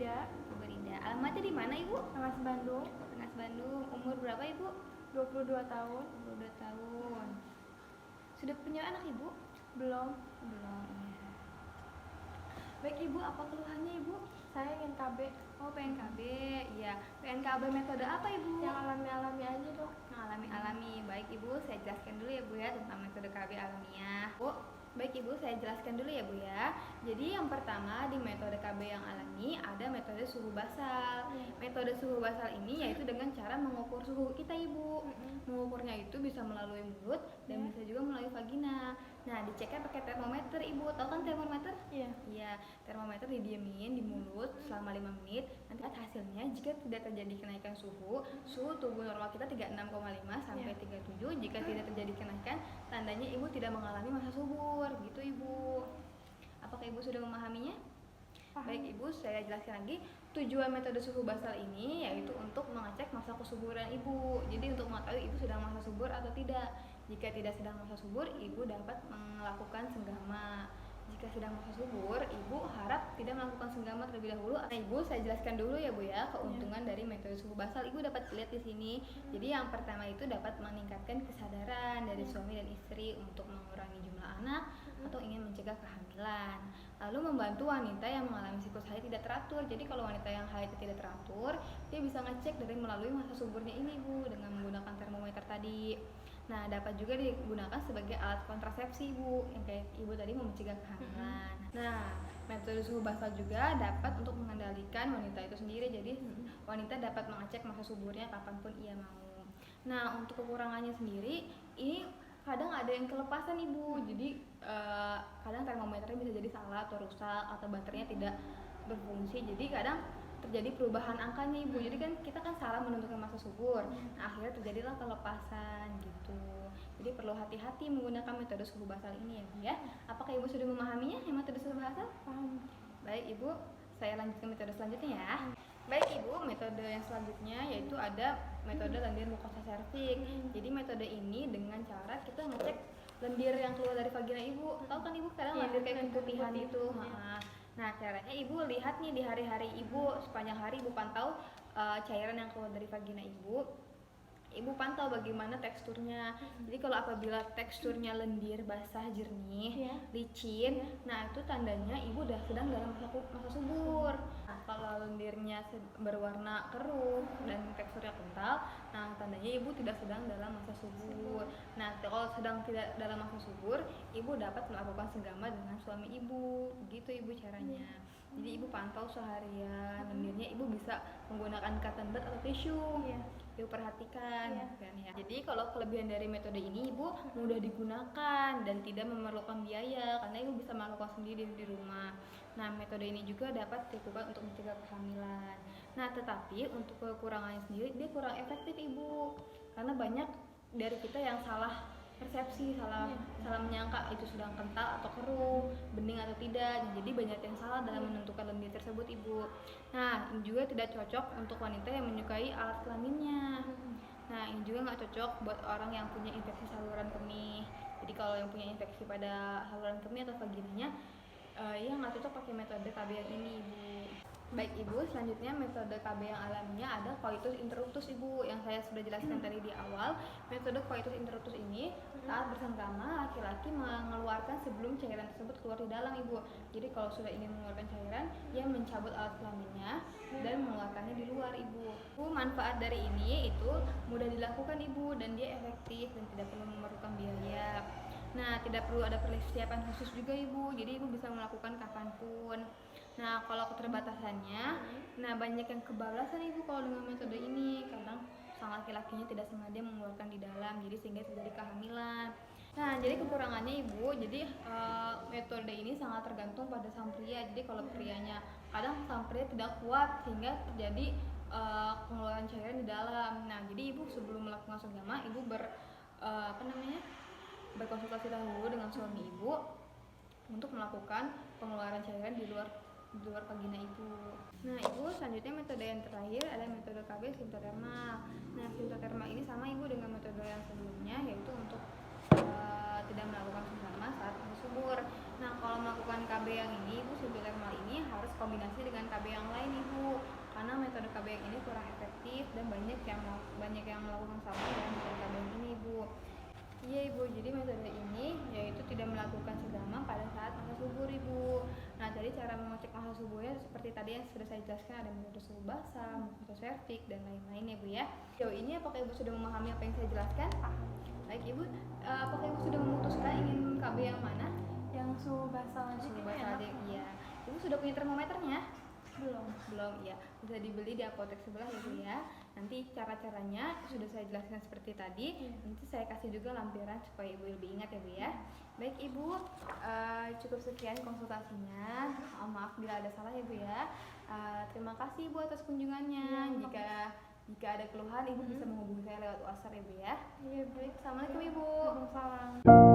Rida. Ibu Rida. Alamatnya di mana Ibu? Rengas Bandung. Rengas Bandung. Umur berapa Ibu? 22 tahun. 22 tahun. Sudah punya anak Ibu? Belum. Belum. Baik Ibu, apa keluhannya Ibu? Saya ingin KB. Oh, PNKB. Iya. PNKB metode apa Ibu? Yang alami-alami aja dok. Yang alami-alami. Baik Ibu, saya jelaskan dulu ya Bu ya tentang metode KB alamiah. Bu, baik Ibu, saya jelaskan dulu ya Bu ya. Jadi yang pertama di metode KB yang alami ada metode suhu basal. Metode suhu basal ini yaitu dengan cara mengukur suhu kita Ibu. Mengukurnya itu bisa melalui mulut dan bisa juga melalui vagina. Nah, diceknya pakai termometer Ibu. Tahu kan termometer? Iya. Iya, termometer didiemin di mulut selama 5 menit. Nanti lihat hasilnya jika tidak terjadi kenaikan suhu tubuh normal kita 36,5 sampai 37. Jika tidak terjadi kenaikan, tandanya Ibu tidak mengalami masa subur. Gitu Ibu. Apakah Ibu sudah memahaminya? Paham. Baik Ibu, saya jelaskan lagi. Tujuan metode suhu basal ini yaitu untuk mengecek masa kesuburan Ibu. Jadi untuk mengetahui Ibu sedang masa subur atau tidak. Jika tidak sedang masa subur, Ibu dapat melakukan senggama. Jika sedang masa subur, Ibu harap tidak melakukan senggama terlebih dahulu. Nah, Ibu, saya jelaskan dulu ya Bu ya keuntungan dari metode suhu basal. Ibu dapat lihat di sini. Jadi yang pertama itu dapat meningkatkan kesadaran dari suami dan istri untuk mengurangi jumlah anak atau ingin mencegah kehamilan. Lalu membantu wanita yang mengalami siklus haid tidak teratur. Jadi kalau wanita yang haid tidak teratur, dia bisa ngecek dari melalui masa suburnya ini Bu dengan menggunakan termometer tadi. Nah, dapat juga digunakan sebagai alat kontrasepsi Ibu, yang kayak Ibu tadi mau mencegah kehamilan. Nah, metode suhu basal juga dapat untuk mengendalikan wanita itu sendiri. Jadi wanita dapat mengecek masa suburnya kapanpun ia mau. Nah, untuk kekurangannya sendiri, ini kadang ada yang kelepasan Ibu. Jadi kadang termometernya bisa jadi salah atau rusak atau baterainya tidak berfungsi. Jadi kadang terjadi perubahan angkanya Ibu. Jadi kan kita kan salah menentukan masa subur. Nah, akhirnya terjadilah kelepasan gitu. Jadi perlu hati-hati menggunakan metode suhu basal ini ya Bu ya. Apakah Ibu sudah memahaminya yang metode suhu basal? Paham. Baik Ibu, saya lanjutkan metode selanjutnya ya. Baik Ibu, metode yang selanjutnya yaitu ada metode lendir mukosa serviks. Jadi metode ini dengan cara kita ngecek lendir yang keluar dari vagina Ibu. Tahu kan Ibu kadang lendir kayak keputihan itu. Nah, caranya Ibu lihat nih di hari-hari Ibu, sepanjang hari Ibu pantau cairan yang keluar dari vagina Ibu. Ibu pantau bagaimana teksturnya. Jadi kalau apabila teksturnya lendir, basah, jernih, licin, nah itu tandanya Ibu udah sedang dalam masa subur. Nah, kalau lendirnya berwarna keruh dan teksturnya kental, nah tandanya Ibu tidak sedang dalam masa subur. Nah, kalau sedang tidak dalam masa subur, Ibu dapat melakukan senggama dengan suami Ibu. Begitu Ibu caranya. Jadi Ibu pantau seharian lendirnya, Ibu bisa menggunakan cotton bud atau tisu. Ibu perhatikan kan ya. Jadi kalau kelebihan dari metode ini Ibu mudah digunakan dan tidak memerlukan biaya karena Ibu bisa melakukan sendiri di rumah. Nah, metode ini juga dapat dilakukan untuk mencegah kehamilan. Nah, tetapi untuk kekurangannya sendiri dia kurang efektif Ibu. Karena banyak dari kita yang salah persepsi, salah menyangka itu sedang kental atau keruh, bening atau tidak. Jadi banyak yang salah dalam menentukan lendir tersebut Ibu. Nah, ini juga tidak cocok untuk wanita yang menyukai alat kelaminnya. Nah, ini juga nggak cocok buat orang yang punya infeksi saluran kemih. Jadi kalau yang punya infeksi pada saluran kemih atau vaginanya, ya nggak cocok pakai metode KB yang ini Ibu. Baik Ibu, selanjutnya metode KB yang alaminya ada coitus interruptus Ibu, yang saya sudah jelaskan tadi di awal. Metode coitus interruptus ini saat bersenggama laki-laki mengeluarkan sebelum cairan tersebut keluar di dalam Ibu. Jadi kalau sudah ingin mengeluarkan cairan, ia mencabut alat kelaminnya dan mengeluarkannya di luar Ibu. Manfaat dari ini itu mudah dilakukan Ibu dan dia efektif dan tidak perlu memerlukan biaya. Nah, tidak perlu ada persiapan khusus juga Ibu, jadi Ibu bisa melakukan kapanpun. Nah, kalau keterbatasannya, nah banyak yang kebablasan Ibu kalau dengan metode ini. Kadang sang laki-lakinya tidak sengaja mengeluarkan di dalam, jadi sehingga terjadi kehamilan. Nah, jadi kekurangannya Ibu, jadi metode ini sangat tergantung pada sang pria. Jadi kalau prianya, kadang sang pria tidak kuat sehingga terjadi pengeluaran cairan di dalam. Nah, jadi Ibu sebelum melakukan senggama, Ibu berkonsultasi dahulu dengan suami Ibu untuk melakukan pengeluaran cairan di luar vagina Ibu. Nah Ibu, selanjutnya metode yang terakhir adalah metode KB sintotermal. Nah, sintotermal ini sama Ibu dengan metode yang sebelumnya, yaitu untuk tidak melakukan senggama saat masa subur. Nah, kalau melakukan KB yang ini Ibu, sintotermal ini harus kombinasi dengan KB yang lain Ibu. metode KB yang ini kurang efektif dan banyak yang melakukan sama dengan metode KB yang ini, Ibu. Iya, Ibu, jadi metode ini yaitu tidak melakukan sedama pada saat masa subur, Ibu. Nah, tadi cara mengecek masa suburnya seperti tadi yang sudah saya jelaskan, ada metode suhu basah, mukoservik, dan lain-lain ya, Bu ya. Sejauh ini apakah Ibu sudah memahami apa yang saya jelaskan? Baik, Ibu, apakah Ibu sudah memutuskan ingin KB yang mana? Yang suhu basah aja Suhu kayaknya basah enak. aja, iya. Ibu sudah punya termometernya? Belum. Ya, bisa dibeli di apotek sebelah ya, Bu ya. Nanti cara-caranya sudah saya jelaskan seperti tadi. Nanti saya kasih juga lampiran supaya Ibu lebih ingat ya, Bu ya. Baik, Ibu, cukup sekian konsultasinya. Maaf bila ada salah ya, Bu ya. Terima kasih, Bu, atas kunjungannya. Jika ada keluhan, Ibu bisa menghubungi saya lewat WhatsApp ya, Bu ya. Iya, baik. Assalamualaikum, Ibu. Waalaikumsalam.